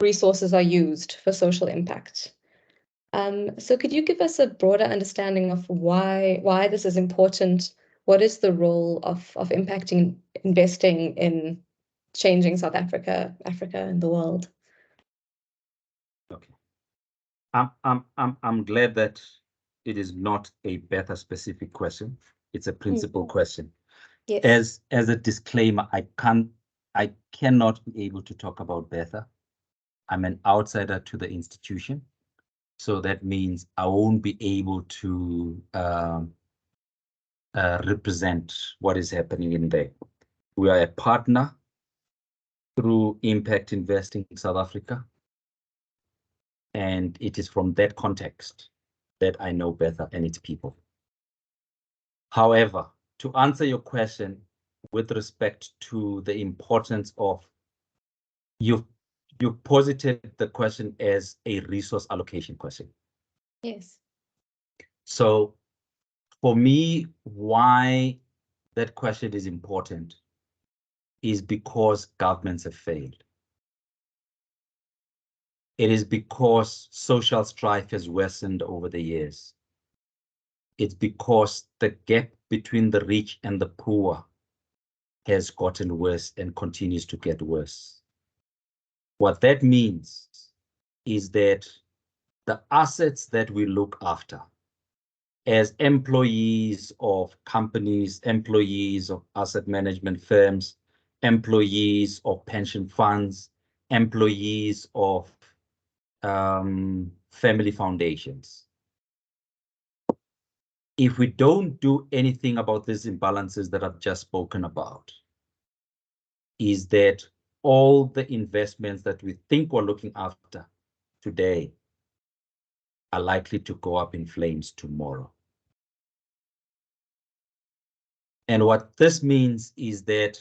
resources are used for social impact. So could you give us a broader understanding of why this is important? What is the role of impacting investing in changing South Africa, and the world? Okay. I'm glad that it is not a Bertha specific question. It's a principal question. Yes. As a disclaimer, I cannot be able to talk about Bertha. I'm an outsider to the institution. So that means I won't be able to represent what is happening in there. We are a partner through Impact Investing South Africa. And it is from that context that I know Bertha and its people. However, to answer your question with respect to the importance of, you've posited the question as a resource allocation question. Yes. So for me, why that question is important is because governments have failed. It is because social strife has worsened over the years. It's because the gap between the rich and the poor has gotten worse and continues to get worse. What that means is that the assets that we look after as employees of companies, employees of asset management firms, employees of pension funds, employees of family foundations. If we don't do anything about these imbalances that I've just spoken about, is that all the investments that we think we're looking after today are likely to go up in flames tomorrow. And what this means is that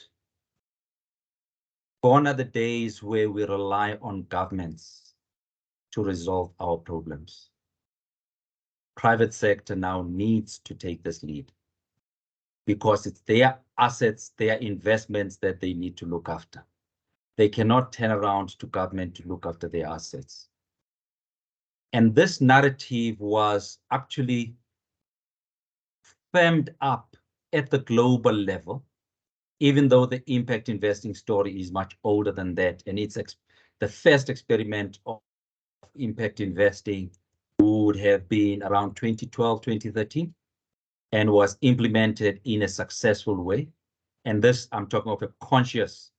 gone are the days where we rely on governments to resolve our problems. Private sector now needs to take this lead because it's their assets, their investments that they need to look after. They cannot turn around to government to look after their assets. And this narrative was actually firmed up at the global level, even though the impact investing story is much older than that. And it's the first experiment of impact investing would have been around 2012, 2013, and was implemented in a successful way. And this, I'm talking of a conscious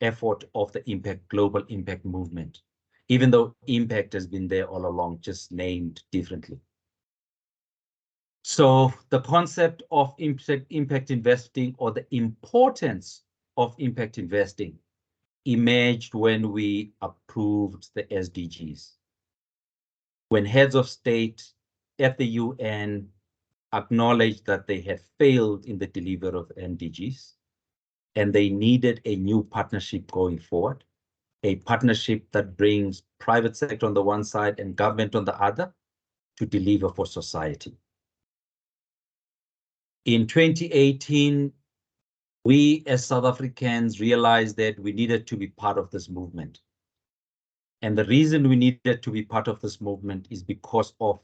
effort of the global impact movement, even though impact has been there all along, just named differently. So the concept of impact investing, or the importance of impact investing, emerged when we approved the SDGs. When heads of state at the UN acknowledged that they had failed in the delivery of MDGs, and they needed a new partnership going forward, a partnership that brings private sector on the one side and government on the other to deliver for society. In 2018, we as South Africans realized that we needed to be part of this movement. And the reason we needed to be part of this movement is because of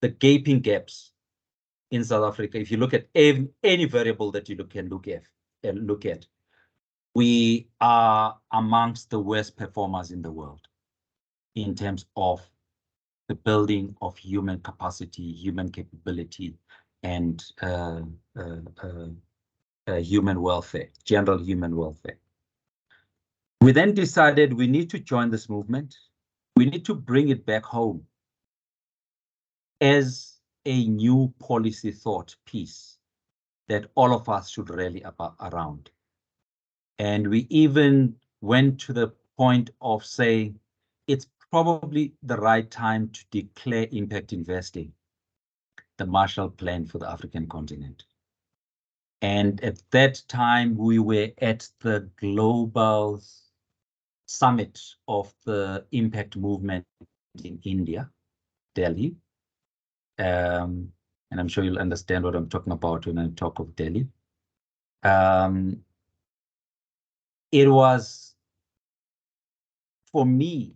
the gaping gaps in South Africa. If you look at any variable that you can look at, we are amongst the worst performers in the world in terms of the building of human capacity, human capability, and human welfare, general human welfare. We then decided we need to join this movement. We need to bring it back home as a new policy thought piece that all of us should rally around. And we even went to the point of saying it's probably the right time to declare impact investing the Marshall Plan for the African continent. And at that time, we were at the global summit of the impact movement in India, Delhi. And I'm sure you'll understand what I'm talking about when I talk of Delhi. It was for me,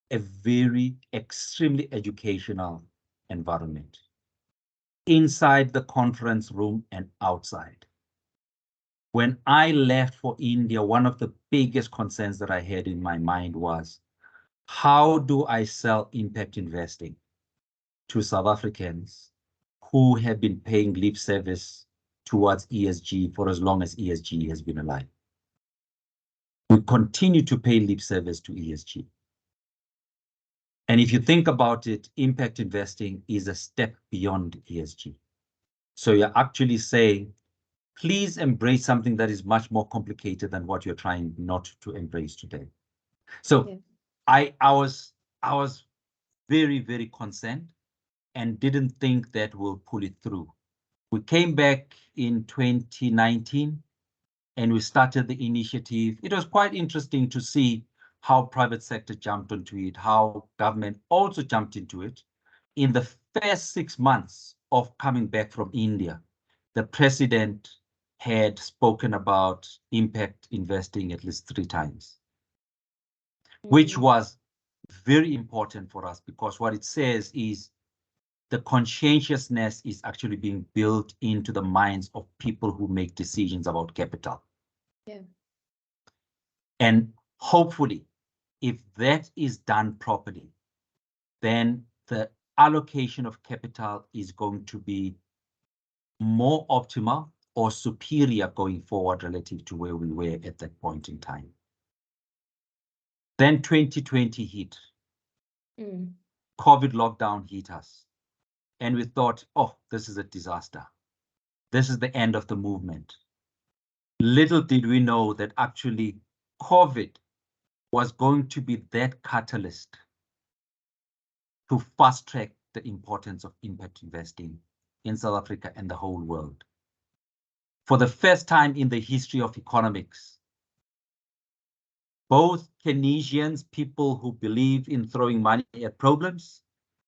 a very extremely educational environment, inside the conference room and outside. When I left for India, one of the biggest concerns that I had in my mind was, how do I sell impact investing to South Africans who have been paying lip service towards ESG for as long as ESG has been alive? We continue to pay lip service to ESG. And if you think about it, impact investing is a step beyond ESG. So you're actually saying, please embrace something that is much more complicated than what you're trying not to embrace today. So yeah. I was very, very concerned and didn't think that we'll pull it through. We came back in 2019 and we started the initiative. It was quite interesting to see how private sector jumped onto it, how government also jumped into it. In the first 6 months of coming back from India, the president had spoken about impact investing at least 3 times, which was very important for us, because what it says is the conscientiousness is actually being built into the minds of people who make decisions about capital. Yeah. And hopefully, if that is done properly, then the allocation of capital is going to be more optimal or superior going forward relative to where we were at that point in time. Then 2020 hit. COVID lockdown hit us. And we thought, oh, this is a disaster. This is the end of the movement. Little did we know that actually COVID was going to be that catalyst to fast track the importance of impact investing in South Africa and the whole world. For the first time in the history of economics, both Keynesians, people who believe in throwing money at problems,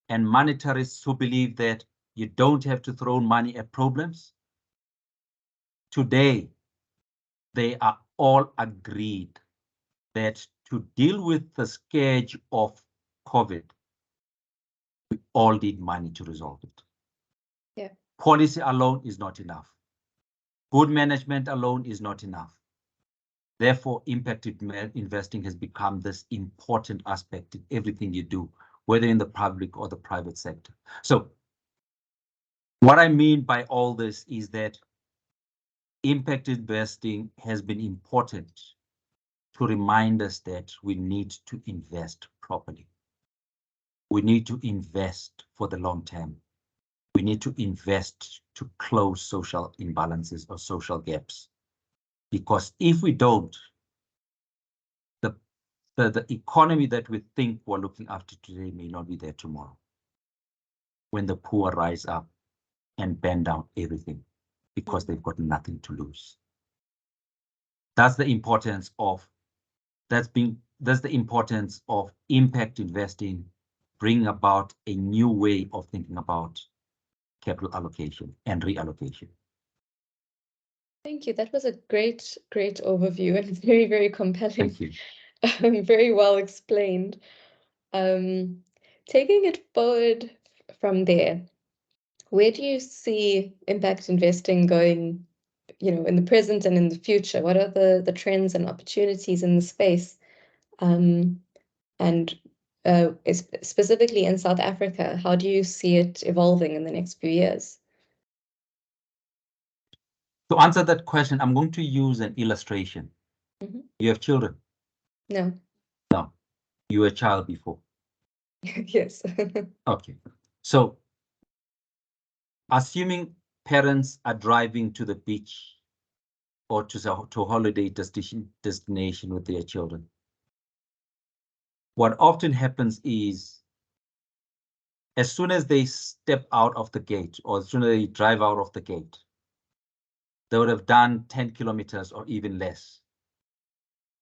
and monetarists who believe that you don't have to throw money at problems, today they are all agreed that to deal with the scourge of COVID, we all need money to resolve it. Yeah. Policy alone is not enough. Good management alone is not enough. Therefore, impact investing has become this important aspect in everything you do, whether in the public or the private sector. So what I mean by all this is that impact investing has been important to remind us that we need to invest properly. We need to invest for the long term. We need to invest to close social imbalances or social gaps. Because if we don't, the economy that we think we're looking after today may not be there tomorrow, when the poor rise up and bend down everything because they've got nothing to lose. That's the importance of impact investing, bringing about a new way of thinking about capital allocation and reallocation. Thank you. That was a great overview and very, very compelling. Thank you. Very well explained. Taking it forward from there, where do you see impact investing going, in the present and in the future? What are the trends and opportunities in the space? And specifically in South Africa, how do you see it evolving in the next few years? To answer that question, I'm going to use an illustration. You have children? No. No. You were a child before? Yes. Okay. So, assuming parents are driving to the beach or to a holiday destination with their children, what often happens is, as soon as they step out of the gate, or as soon as they drive out of the gate, they would have done 10 kilometers or even less.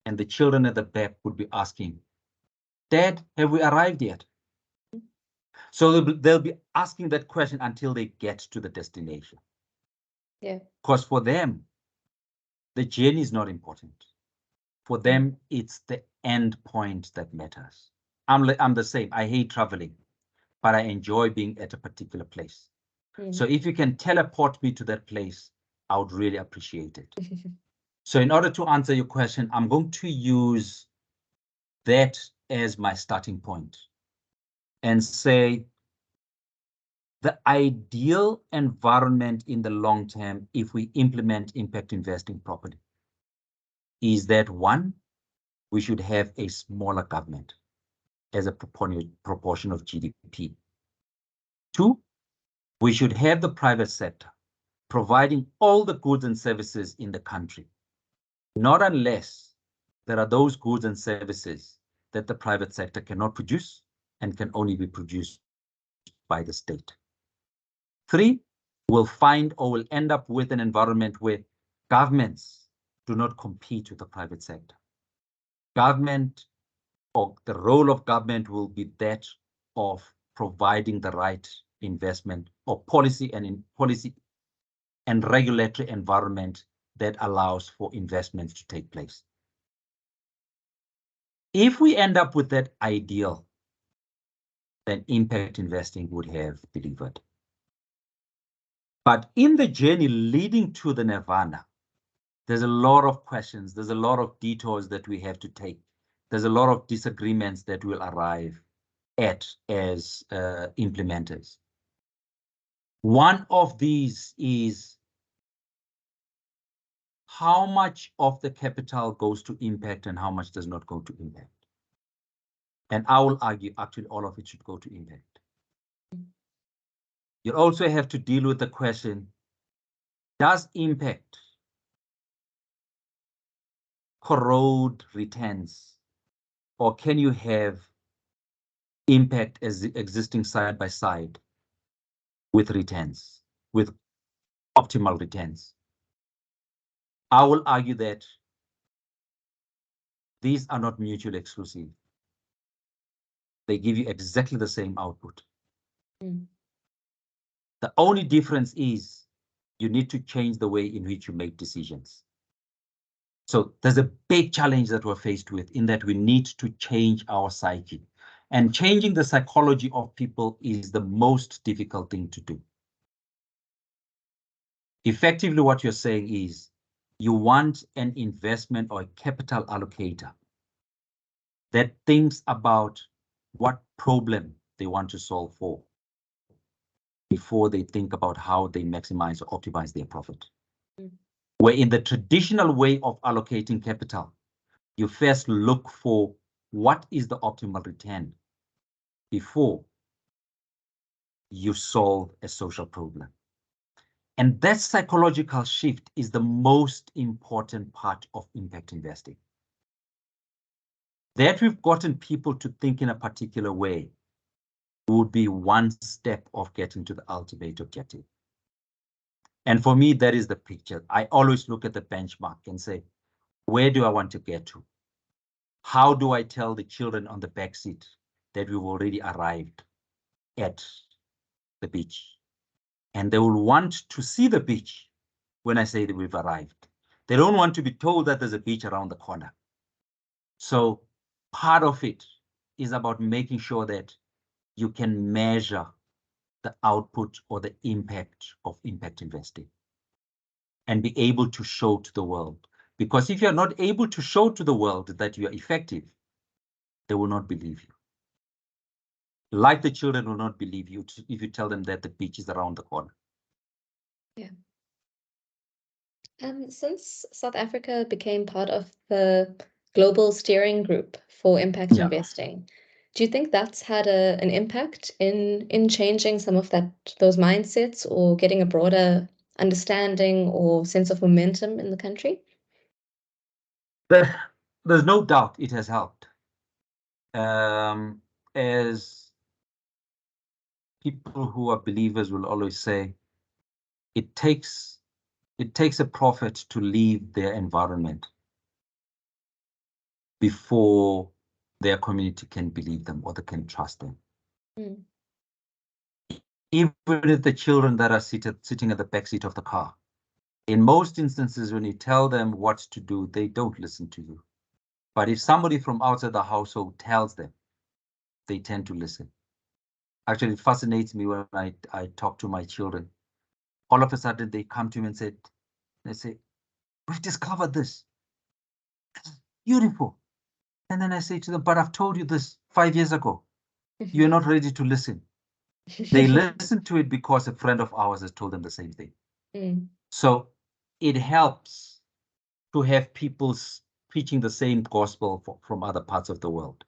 And the children at the back would be asking, Dad, have we arrived yet? So they'll be asking that question until they get to the destination. Yeah. Because for them, the journey is not important. For them, it's the end point that matters. I'm the same. I hate traveling, but I enjoy being at a particular place. So if you can teleport me to that place, I would really appreciate it. So in order to answer your question, I'm going to use that as my starting point and say the ideal environment in the long term, if we implement impact investing properly, is that one, we should have a smaller government as a proportion of GDP. Two, we should have the private sector providing all the goods and services in the country, not unless there are those goods and services that the private sector cannot produce and can only be produced by the state. Three, we'll find or we'll end up with an environment where governments do not compete with the private sector. Government, or the role of government, will be that of providing the right investment or policy and regulatory environment that allows for investments to take place. If we end up with that ideal, then impact investing would have delivered. But in the journey leading to the nirvana, there's a lot of questions, there's a lot of detours that we have to take. There's a lot of disagreements that we'll arrive at as implementers. One of these is how much of the capital goes to impact and how much does not go to impact. And I will argue actually all of it should go to impact. You also have to deal with the question, does impact corrode returns, or can you have impact as existing side by side with returns, with optimal returns? I will argue that these are not mutually exclusive. They give you exactly the same output. The only difference is you need to change the way in which you make decisions. So there's a big challenge that we're faced with in that we need to change our psyche. And changing the psychology of people is the most difficult thing to do. Effectively, what you're saying is you want an investment or a capital allocator that thinks about what problem they want to solve for before they think about how they maximize or optimize their profit. Where in the traditional way of allocating capital, you first look for what is the optimal return before you solve a social problem. And that psychological shift is the most important part of impact investing. That we've gotten people to think in a particular way would be one step of getting to the ultimate objective. And for me, that is the picture. I always look at the benchmark and say, where do I want to get to? How do I tell the children on the back seat that we've already arrived at the beach? And they will want to see the beach when I say that we've arrived. They don't want to be told that there's a beach around the corner. So part of it is about making sure that you can measure the output or the impact of impact investing and be able to show to the world. Because if you're not able to show to the world that you are effective, they will not believe you. Like the children will not believe you if you tell them that the beach is around the corner. Yeah. Since South Africa became part of the global steering group for impact investing, do you think that's had an impact in changing some of those mindsets or getting a broader understanding or sense of momentum in the country? There's no doubt it has helped. As people who are believers will always say, it takes a prophet to leave their environment before their community can believe them or they can trust them. Even if the children that are sitting at the back seat of the car, in most instances, when you tell them what to do, they don't listen to you. But if somebody from outside the household tells them, they tend to listen. Actually, it fascinates me when I talk to my children. All of a sudden, they come to me and they say, we've discovered this. It's beautiful. And then I say to them, but I've told you this 5 years ago. You're not ready to listen. They listen to it because a friend of ours has told them the same thing. Mm. So it helps to have people preaching the same gospel from other parts of the world.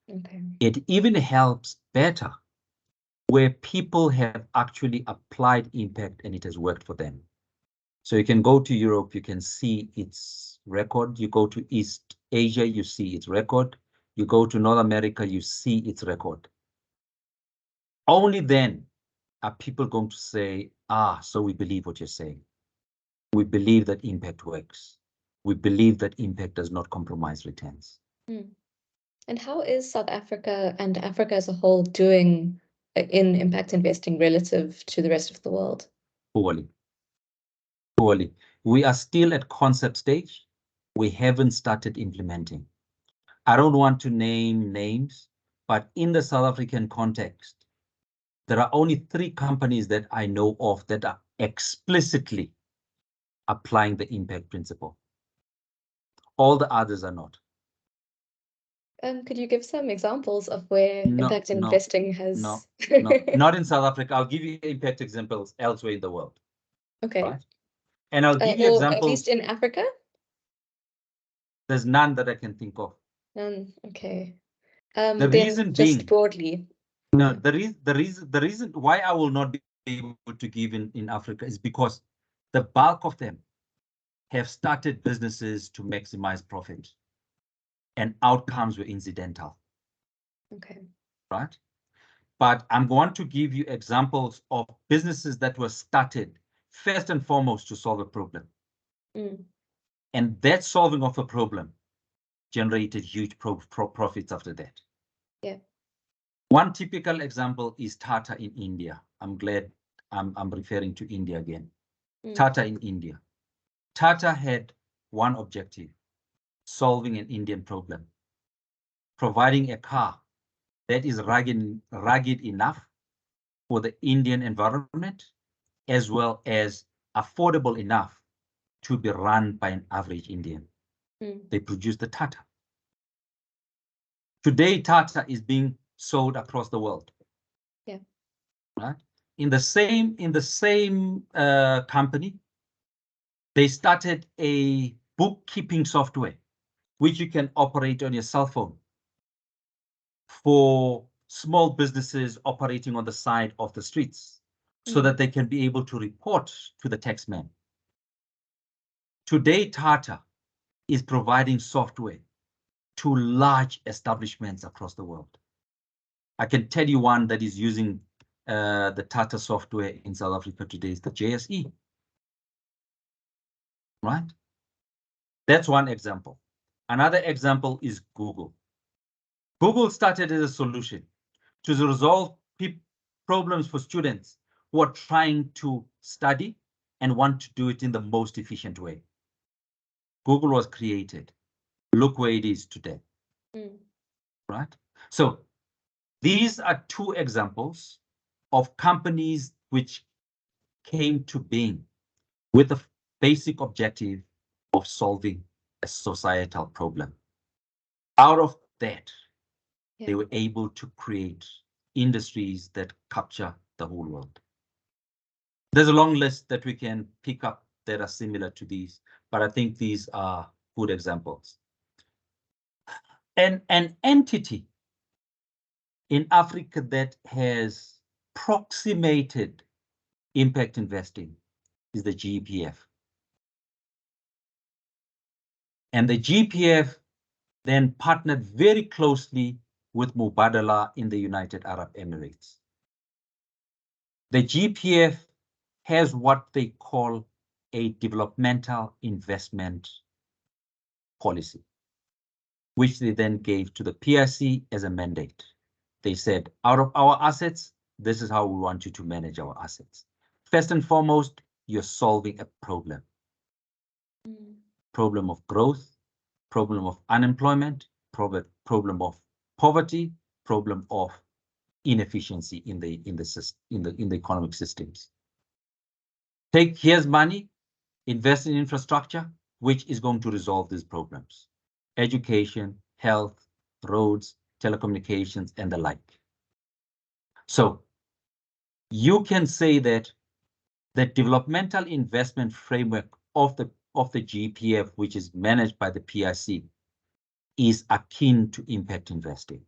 Okay. It even helps better where people have actually applied impact and it has worked for them. So you can go to Europe, you can see its record. You go to East Asia, you see its record. You go to North America, you see its record. Only then are people going to say, so we believe what you're saying. We believe that impact works. We believe that impact does not compromise returns. Mm. And how is South Africa and Africa as a whole doing in impact investing relative to the rest of the world? Poorly. Poorly. We are still at concept stage. We haven't started implementing. I don't want to name names, but in the South African context, there are only 3 companies that I know of that are explicitly applying the impact principle. All the others are not. Could you give some examples of where impact investing has? Not in South Africa. I'll give you impact examples elsewhere in the world. Okay. Right? And I'll give you or examples. At least in Africa? There's none that I can think of. None. Okay. The Then reason just being, broadly. no, the reason why I will not be able to give in Africa is because the bulk of them have started businesses to maximize profit, and outcomes were incidental. Okay. Right? But I'm going to give you examples of businesses that were started first and foremost to solve a problem. Mm. And that solving of a problem generated huge profits after that. Yeah. One typical example is Tata in India. I'm glad I'm referring to India again. Tata in India. Tata had one objective, solving an Indian problem, providing a car that is rugged enough for the Indian environment, as well as affordable enough to be run by an average Indian. They produced the Tata. Today, Tata is being sold across the world. Yeah. Right? In the same company, they started a bookkeeping software which you can operate on your cell phone for small businesses operating on the side of the streets, so that they can be able to report to the taxman. Today, Tata is providing software to large establishments across the world. I can tell you one that is using the Tata software in South Africa today is the JSE. Right? That's one example. Another example is Google. Google started as a solution to resolve problems for students who are trying to study and want to do it in the most efficient way. Google was created. Look where it is today. Right? So these are 2 examples of companies which came to being with the basic objective of solving a societal problem. Out of that, they were able to create industries that capture the whole world. There's a long list that we can pick up that are similar to these, but I think these are good examples. And an entity in Africa that has approximated impact investing is the GPF. And the GPF then partnered very closely with Mubadala in the United Arab Emirates. The GPF has what they call a developmental investment policy, which they then gave to the PRC as a mandate. They said, out of our assets, this is how we want you to manage our assets. First and foremost, you're solving a problem. Problem of growth, problem of unemployment, problem of poverty, problem of inefficiency in the economic systems. Here's money, invest in infrastructure, which is going to resolve these problems: education, health, roads, telecommunications, and the like. So you can say that the developmental investment framework of the GPF, which is managed by the PIC, is akin to impact investing.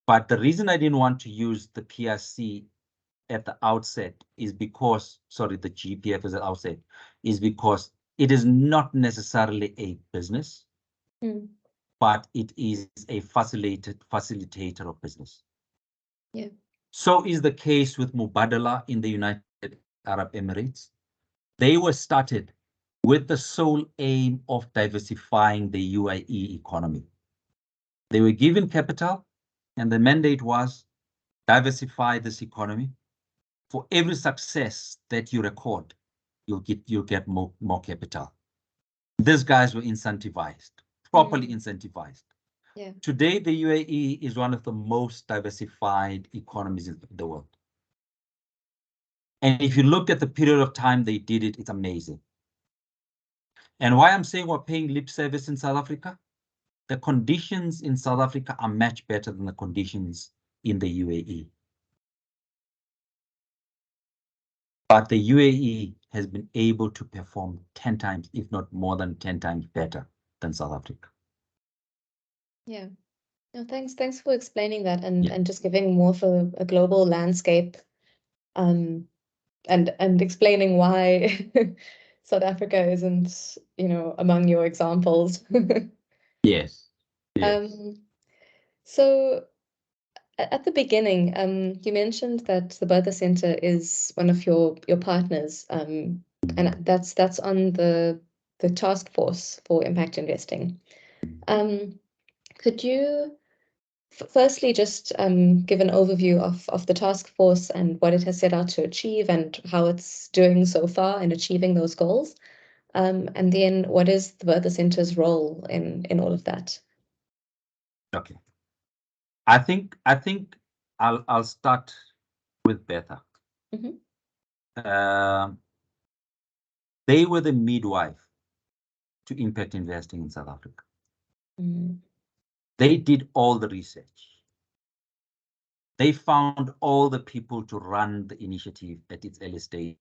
But the reason I didn't want to use the PIC at the outset is because, sorry, the GPF as the outset, is because it is not necessarily a business, but it is a facilitator of business. Yeah. So is the case with Mubadala in the United Arab Emirates. They were started with the sole aim of diversifying the UAE economy. They were given capital, and the mandate was diversify this economy. For every success that you record, you'll get more capital. These guys were incentivized, properly incentivized. Yeah. Today, the UAE is one of the most diversified economies in the world. And if you look at the period of time they did it, it's amazing. And why I'm saying we're paying lip service in South Africa, the conditions in South Africa are much better than the conditions in the UAE. But the UAE has been able to perform 10 times, if not more than 10 times better than South Africa. Yeah. No, thanks for explaining that and just giving more of a global landscape, and explaining why South Africa isn't, among your examples. Yes. Yes. So at the beginning, you mentioned that the Bertha Center is one of your partners, and that's on the task force for impact investing. Could you firstly just give an overview of the task force and what it has set out to achieve and how it's doing so far in achieving those goals? And then what is the Bertha Center's role in all of that? Okay. I think I'll start with Bertha. They were the midwife to impact investing in South Africa. They did all the research. They found all the people to run the initiative at its early stages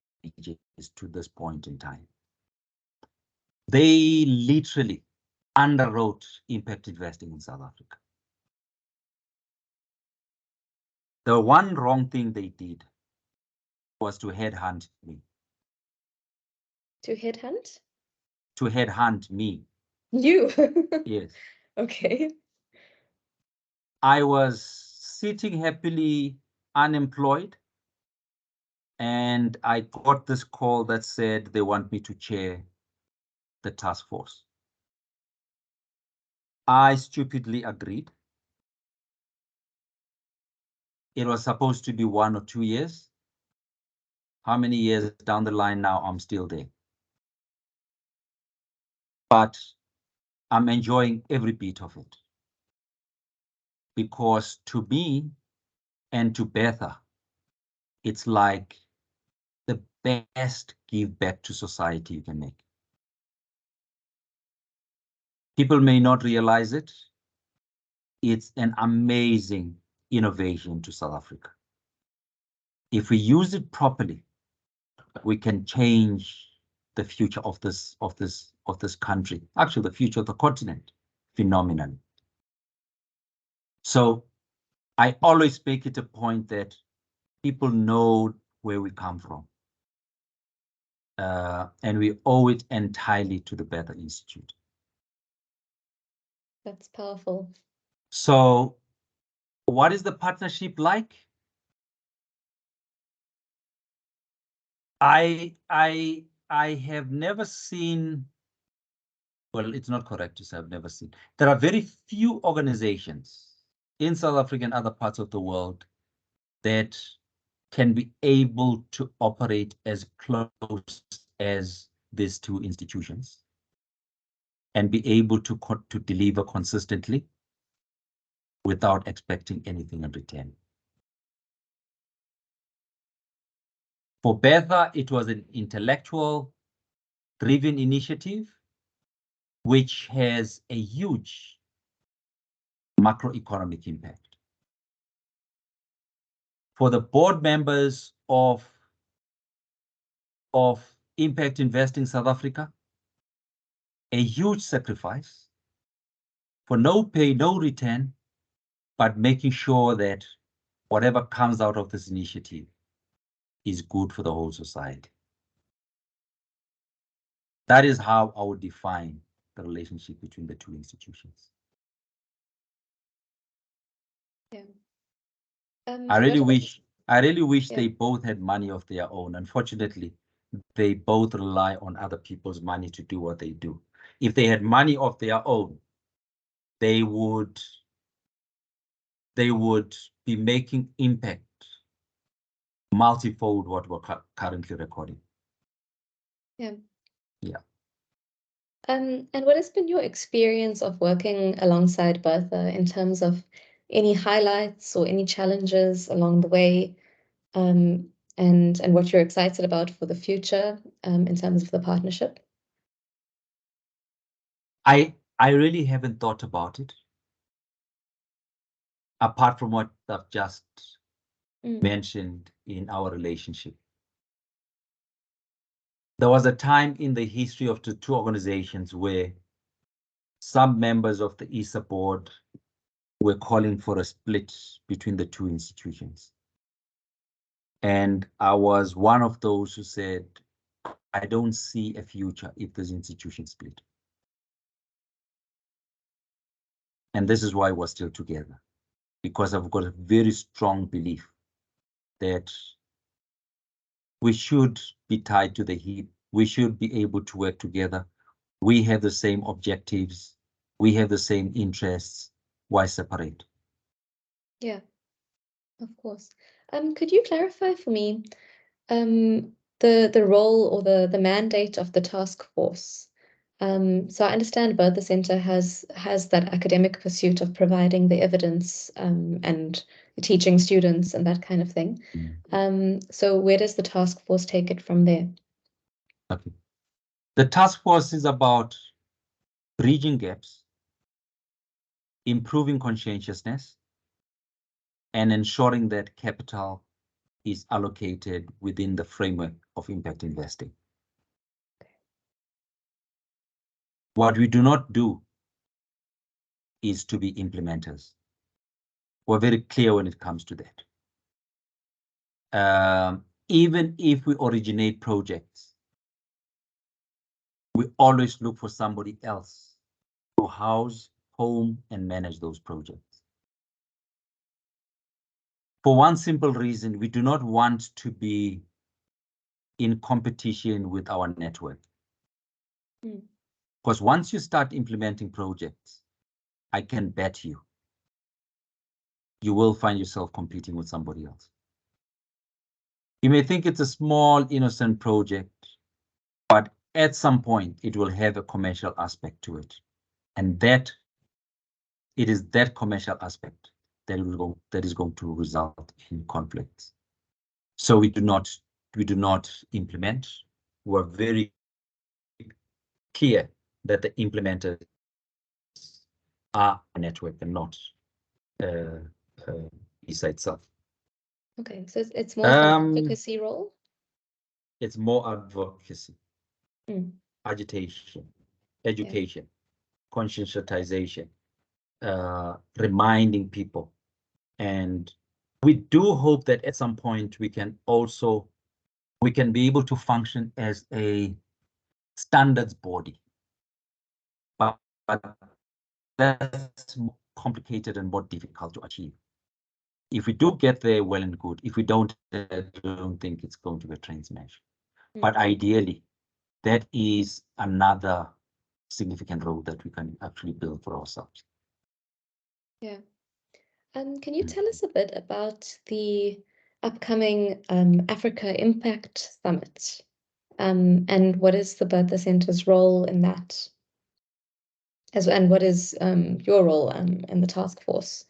to this point in time. They literally underwrote impact investing in South Africa. The one wrong thing they did was to headhunt me. To headhunt? To headhunt me. You? Yes. Okay. I was sitting happily unemployed, and I got this call that said they want me to chair the task force. I stupidly agreed. It was supposed to be 1 or 2 years. How many years down the line now, I'm still there. But I'm enjoying every bit of it. Because to me and to Bertha, it's like the best give back to society you can make. People may not realize it. It's an amazing innovation to South Africa. If we use it properly, we can change the future of this country, actually the future of the continent, phenomenally. So I always make it a point that people know where we come from. And we owe it entirely to the Bertha Institute. That's powerful. So what is the partnership like? I have never seen, well, it's not correct to say I've never seen. There are very few organizations in South Africa and other parts of the world that can be able to operate as close as these two institutions. and be able to deliver consistently without expecting anything in return. For Bertha, it was an intellectual-driven initiative which has a huge macroeconomic impact. For the board members of Impact Investing South Africa, a huge sacrifice for no pay, no return, but making sure that whatever comes out of this initiative is good for the whole society. That is how I would define the relationship between the two institutions. Yeah. I really wish Yeah. they both had money of their own. Unfortunately, they both rely on other people's money to do what they do. If they had money of their own, they would be making impact multifold what we're currently recording. Yeah. Yeah. And what has been your experience of working alongside Bertha in terms of any highlights or any challenges along the way, and what you're excited about for the future, in terms of the partnership? I really haven't thought about it, apart from what I've just mentioned in our relationship. There was a time in the history of the two organizations where some members of the ISA board were calling for a split between the two institutions. And I was one of those who said, I don't see a future if this institution split. And this is why we're still together, because I've got a very strong belief that we should be tied to the hip. We should be able to work together. We have the same objectives. We have the same interests. Why separate? Yeah, of course. Could you clarify for me the role or the mandate of the task force? So I understand Bertha Center has that academic pursuit of providing the evidence, and teaching students and that kind of thing. So where does the task force take it from there? Okay. The task force is about bridging gaps, improving conscientiousness, and ensuring that capital is allocated within the framework of impact investing. What we do not do is to be implementers. We're very clear when it comes to that. Even if we originate projects, we always look for somebody else to house, home, and manage those projects. For one simple reason, we do not want to be in competition with our network. Because once you start implementing projects, I can bet you will find yourself competing with somebody else. You may think it's a small, innocent project, but at some point it will have a commercial aspect to it. And that it is that commercial aspect that is going to result in conflicts. So we do not implement. We're very clear that the implementers are a network and not ISA itself. Okay, so it's more of an advocacy role? It's more advocacy, agitation, education, conscientization, reminding people. And we do hope that at some point we can be able to function as a standards body. But that's more complicated and more difficult to achieve. If we do get there, well and good. If we don't, I don't think it's going to be a train smash. But ideally, that is another significant role that we can actually build for ourselves. Yeah. Can you tell us a bit about the upcoming Africa Impact Summit? And what is the Bertha Center's role in that? and what is your role in the task force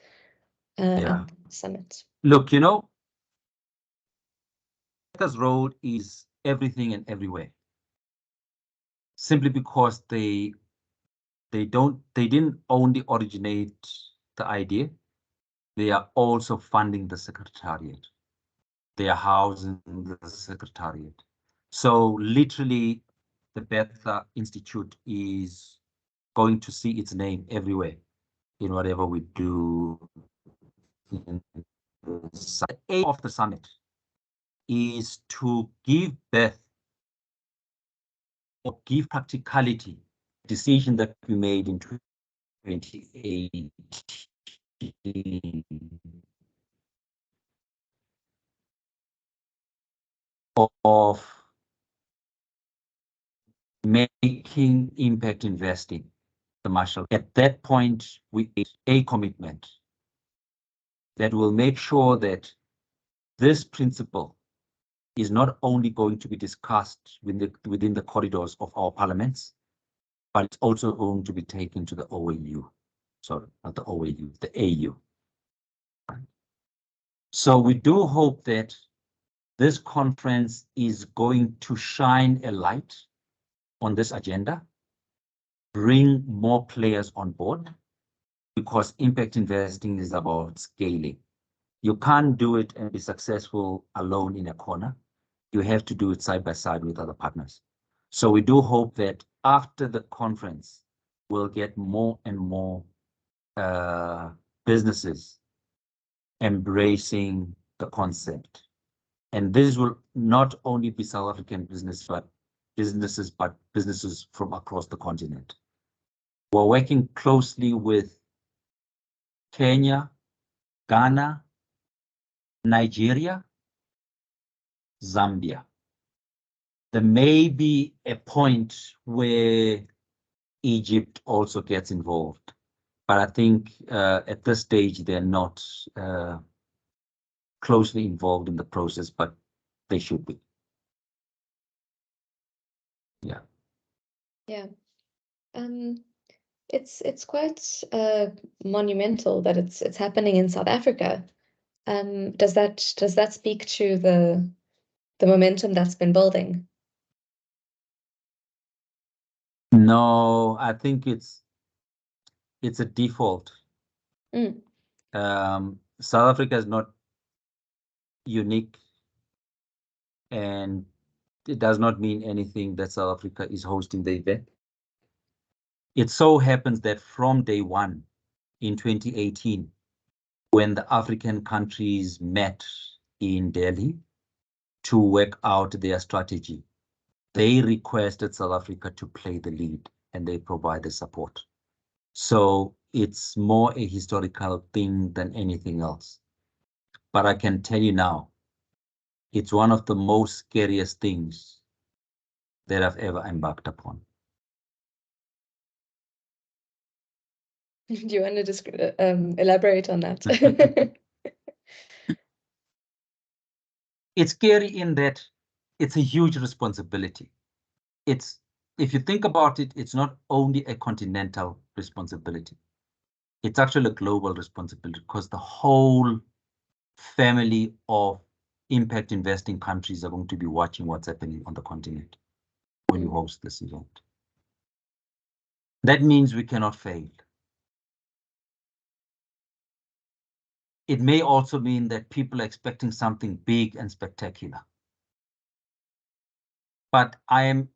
Yeah. at the summit? Look, you know, Bertha's role is everything and everywhere. Simply because they didn't only originate the idea, they are also funding the secretariat. They are housing the secretariat. So literally, the Bertha Institute is going to see its name everywhere in whatever we do. The aim of the summit is to give birth or give practicality decision that we made in 2018 of making impact investing the Marshall. At that point, we made a commitment that will make sure that this principle is not only going to be discussed within the corridors of our parliaments, but it's also going to be taken to the OAU. Sorry, not the OAU, the AU. So we do hope that this conference is going to shine a light on this agenda, bring more players on board, because impact investing is about scaling. You can't do it and be successful alone in a corner. You have to do it side by side with other partners. So we do hope that after the conference, we'll get more and more businesses embracing the concept. And this will not only be South African businesses, but businesses from across the continent. We're working closely with Kenya, Ghana, Nigeria, Zambia. There may be a point where Egypt also gets involved, but I think at this stage they're not closely involved in the process, but they should be. Yeah. Yeah. It's quite monumental that it's happening in South Africa. Does that speak to the momentum that's been building? No, I think it's a default. Mm. South Africa is not unique, and it does not mean anything that South Africa is hosting the event. It so happens that from day one in 2018, when the African countries met in Delhi to work out their strategy, they requested South Africa to play the lead, and they provide the support. So it's more a historical thing than anything else. But I can tell you now, it's one of the most scariest things that I've ever embarked upon. Do you want to elaborate on that? It's scary in that it's a huge responsibility. If you think about it, it's not only a continental responsibility. It's actually a global responsibility, because the whole family of impact investing countries are going to be watching what's happening on the continent when you host this event. That means we cannot fail. It may also mean that people are expecting something big and spectacular. But I'm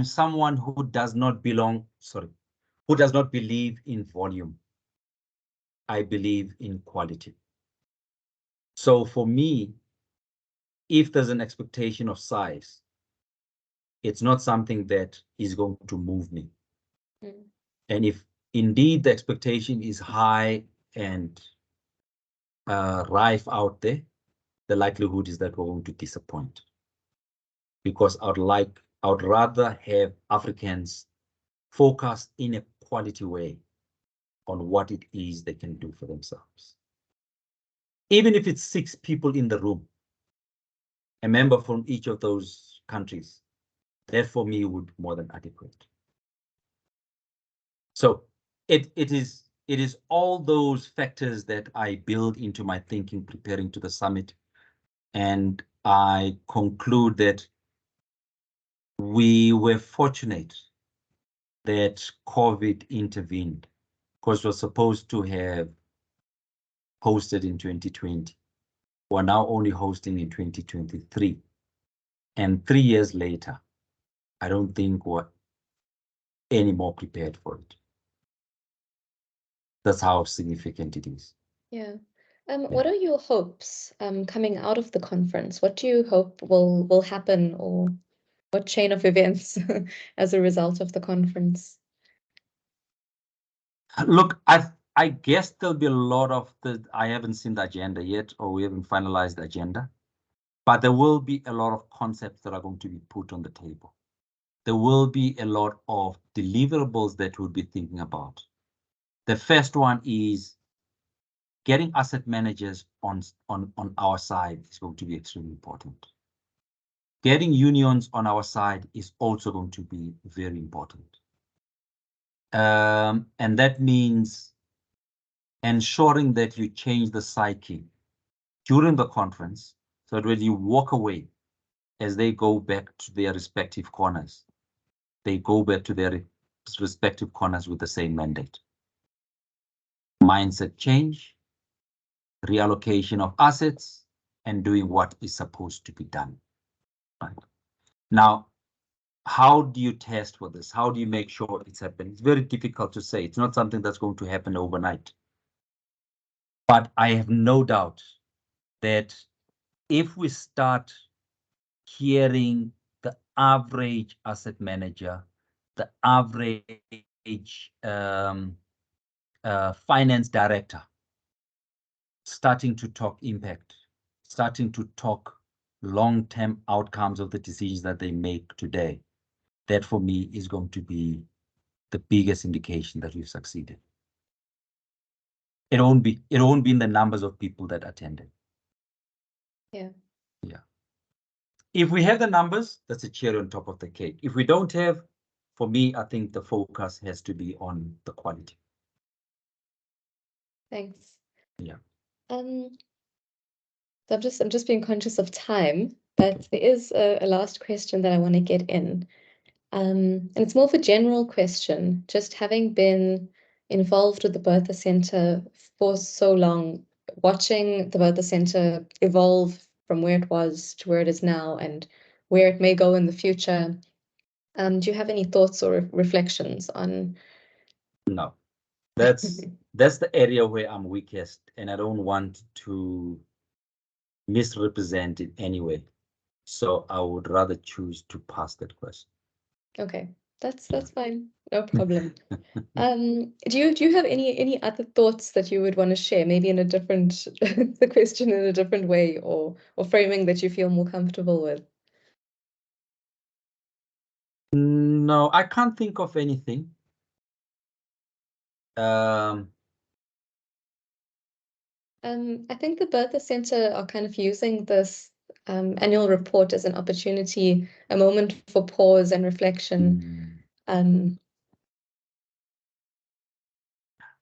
someone who does not believe in volume. I believe in quality. So for me, if there's an expectation of size, it's not something that is going to move me. And if indeed the expectation is high and rife out there, the likelihood is that we're going to disappoint. Because I would rather have Africans focus in a quality way on what it is they can do for themselves. Even if it's 6 people in the room, a member from each of those countries, that for me would be more than adequate. So it is all those factors that I build into my thinking preparing to the summit. And I conclude that we were fortunate that COVID intervened, because we're supposed to have hosted in 2020. We're now only hosting in 2023. And 3 years later, I don't think we're any more prepared for it. That's how significant it is. Yeah. What are your hopes coming out of the conference? What do you hope will happen, or what chain of events as a result of the conference? Look, I guess there'll be a lot of I haven't seen the agenda yet, or we haven't finalized the agenda, but there will be a lot of concepts that are going to be put on the table. There will be a lot of deliverables that we'll be thinking about. The first one is getting asset managers on our side is going to be extremely important. Getting unions on our side is also going to be very important. And that means ensuring that you change the psyche during the conference, so that when you walk away, as they go back to their respective corners, they go back to their respective corners with the same mandate. Mindset change, reallocation of assets, and doing what is supposed to be done. Right. Now, how do you test for this? How do you make sure it's happening? It's very difficult to say. It's not something that's going to happen overnight. But I have no doubt that if we start hearing the average asset manager, the average finance director starting to talk impact, starting to talk long-term outcomes of the decisions that they make today, that for me is going to be the biggest indication that we've succeeded. It won't be in the numbers of people that attended. Yeah. Yeah. If we have the numbers, that's a cherry on top of the cake. If we don't have, for me, I think the focus has to be on the quality. Thanks. Yeah. So I'm just being conscious of time, but there is a last question that I want to get in. And it's more of a general question. Just having been involved with the Bertha Center for so long, watching the Bertha Center evolve from where it was to where it is now and where it may go in the future, do you have any thoughts or reflections on? No, that's the area where I'm weakest, and I don't want to misrepresent it anyway. So I would rather choose to pass that question. Okay, that's fine. No problem. Do you have any other thoughts that you would want to share, maybe in a different the question in a different way, or framing that you feel more comfortable with? No, I can't think of anything. I think the Bertha Center are kind of using this annual report as an opportunity, a moment for pause and reflection.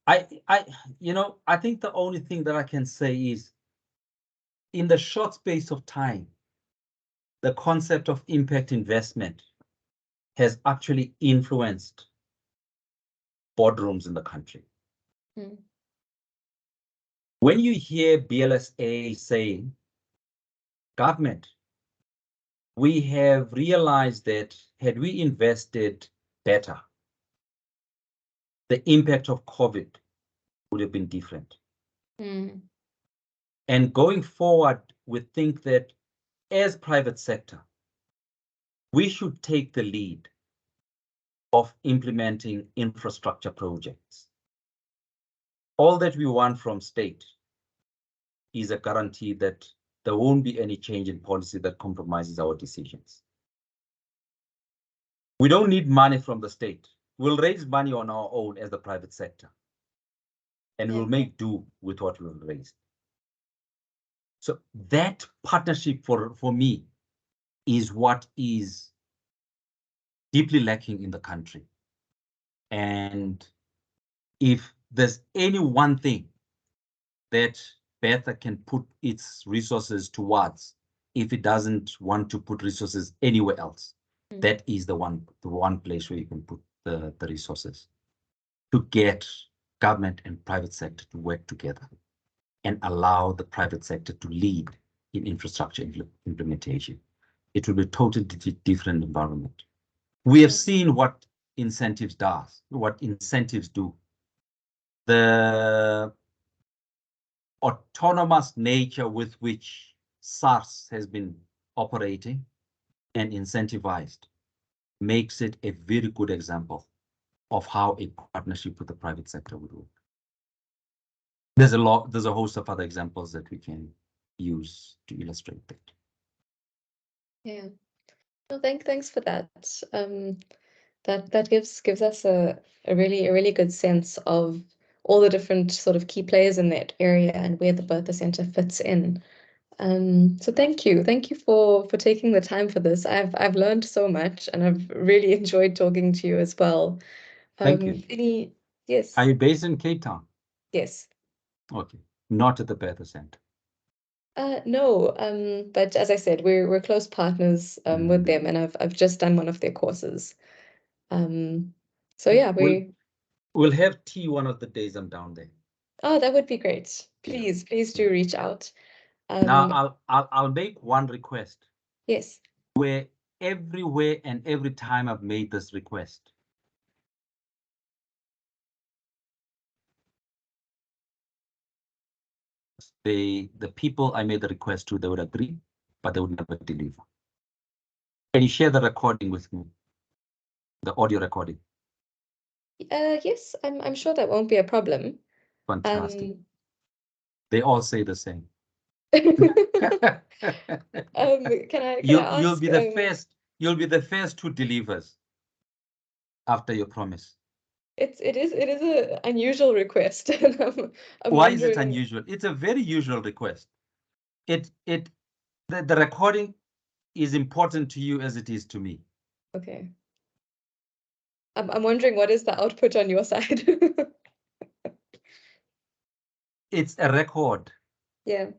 I think the only thing that I can say is, in the short space of time, the concept of impact investment has actually influenced boardrooms in the country. When you hear BLSA saying, government, we have realized that had we invested better, the impact of COVID would have been different. And going forward, we think that as private sector, we should take the lead of implementing infrastructure projects. All that we want from state is a guarantee that there won't be any change in policy that compromises our decisions. We don't need money from the state. We'll raise money on our own as the private sector, and we'll make do with what we've raised. So that partnership for me is what is deeply lacking in the country. And if there's any one thing that Bertha can put its resources towards, if it doesn't want to put resources anywhere else, that is the one place where you can put the resources to get government and private sector to work together and allow the private sector to lead in infrastructure implementation. It will be a totally different environment. We have seen what incentives do. The autonomous nature with which SARS has been operating and incentivized makes it a very good example of how a partnership with the private sector would work. There's a host of other examples that we can use to illustrate that. Yeah. Well, thanks for that. That gives us a really good sense of all the different sort of key players in that area and where the Bertha Center fits in. So thank you for taking the time for this. I've learned so much, and I've really enjoyed talking to you as well. Thank you. Yes. Are you based in Cape Town? Yes. Okay, not at the Bertha Center. No, but as I said, we're close partners with them, and I've just done one of their courses. So yeah, we'll have tea one of the days I'm down there. Oh, that would be great. Please do reach out. Now I'll make one request. Yes. Where everywhere and every time I've made this request, the people I made the request to, they would agree, but they would never deliver. Can you share the recording with me? The audio recording. Yes, I'm sure that won't be a problem. Fantastic. They all say the same. Can I ask? You'll be the first. You'll be the first to deliver after your promise. It is an unusual request. I'm Why is it unusual? It's a very usual request. The recording is important to you as it is to me. Okay. I'm wondering, what is the output on your side? It's a record. Yeah.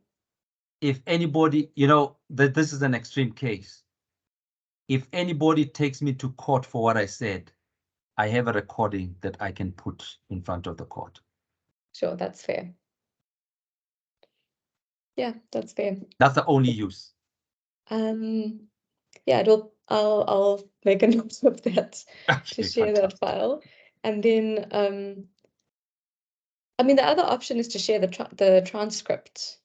If anybody, this is an extreme case. If anybody takes me to court for what I said, I have a recording that I can put in front of the court. Sure, that's fair. Yeah, that's fair. That's the only use. Yeah, I'll make a note of that to share that file. And then I mean, the other option is to share the transcript.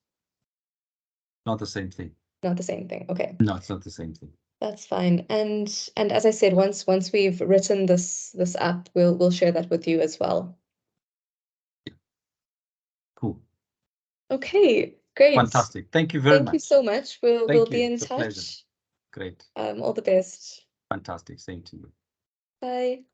Not the same thing. Not the same thing. Okay. No, it's not the same thing. That's fine. And as I said, once we've written this up, we'll share that with you as well. Yeah. Cool. Okay, great. Fantastic. Thank you very much. Thank you so much. We'll be in touch. Pleasure. Great. All the best. Fantastic. Same to you. Bye.